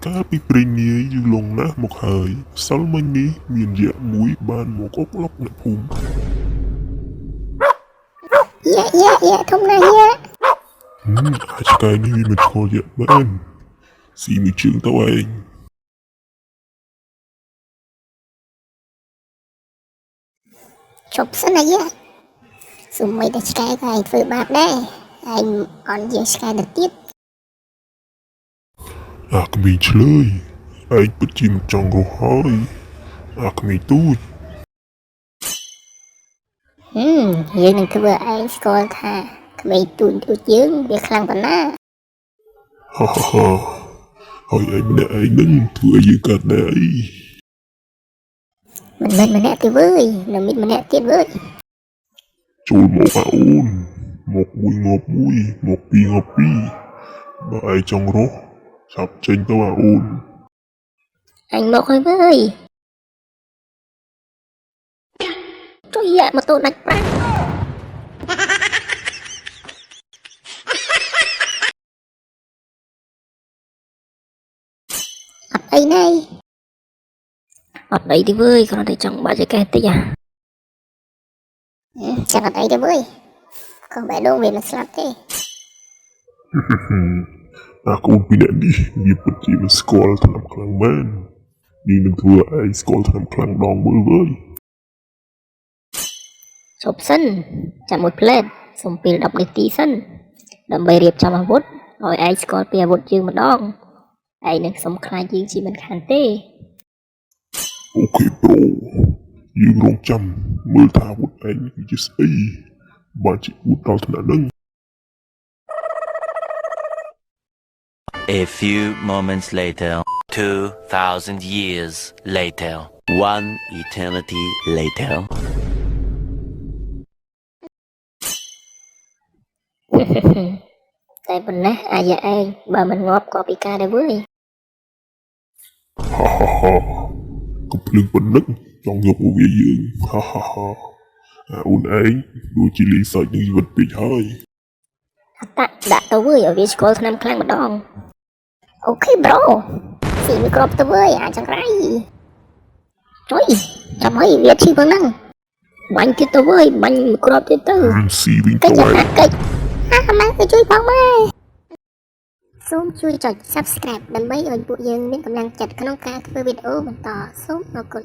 កាលពីព្រេងនាយយូរលង់ណាស់មកហើយសល់មិញនេះមានយក្សមួយបានមកអុកឡុកអ្នកភូមិយ៉ាធំណាស់យ៉ាអាចឆ្កែនេះវាមិនឆ្កល់យក្សបានស៊ីមួយជើងទៅឯងជប់សិនណាយ៉ាសុំមិនតែឆ្កែក៏ឯងធ្វើបាបដែរឯងអន់ជាងឆ្កែទៅទៀតអាក្មេងឆ្លើយឯងពិតជាមិនចង់រស់ហើយអាក្មេងទូចយើងនឹងធ្វើឯងស្គាល់ថាក្មេងទូចយើងវាខ្លាំងប៉ុណ្ណាហាហើយឯងម្នាក់ឯងនឹងធ្វើឲ្យយើងកើតដែរអីមិនមែនម្នាក់ទេវើយនៅមានម្នាក់ទៀតវើយចូលមកអូនមកមួយងាប់មួយមកពីរងាប់ពីរបើឯងចង់រស់ឆាប់ចេញទៅអូនអញមកហើយវើយជួយយ៉ាម៉ូតូដាច់ប្រាក់អត់អីណៃអត់អីទេវើយគ្រាន់តែចង់បាច់ចកេះតិចចាំអត់អីទេវើយក៏បែរដងវាមិនស្លាប់ទេអាកូនពីរនាក់នេះវាពិតជាមិនស្គាល់ថ្នាំខ្លាំងមែននេះនឹងធ្វើឲ្យឯងស្គាល់ថ្នាំខ្លាំងដងមើលវើយជប់សិនចាំមួយផ្លែតសុំពេល10នាទីសិនដើម្បីរៀបចំអាវុធឲ្យឯងស្គាល់ពីអាវុធយើងម្ដងឯងនឹងសុំខ្លាចយើងជាមិនខានទេអូខេប្រូយើងរងចាំមើលថាអាវុធឯងវាជាស្អីបានជាអួតដល់ថ្នាក់ហ្នឹង A few moments later, 2,000 years later, one eternity later. តែប៉ុណ្ណេះអាយ៉ាឯងបើមិនងាប់ក៏ពិការដែរវើយកំភ្លើងប៉ុណ្ណឹងចង់យកមកវាយើងអូនឯងដូចជាលេងសើចនឹងជីវិតពេកហើយអត្តដាក់ទៅវើយឲ្យវាស្គាល់ថ្នាំខ្លាំងម្ដងអូខេប្រូស៊ីមីក្របទៅវើយអាចង្រៃជួយចាំឲ្យវាឈឺប៉ុណ្ណឹងបាញ់ទៀតទៅវើយបាញ់មីក្របទៀតទៅស៊ីវិញទៅកិច្ចម៉ែជួយផងម៉ែសូមជួយចុច Subscribe ដើម្បីឲ្យពួកយើងមានកម្លាំងចិត្តក្នុងការធ្វើវីដេអូបន្តសូមអរគុណ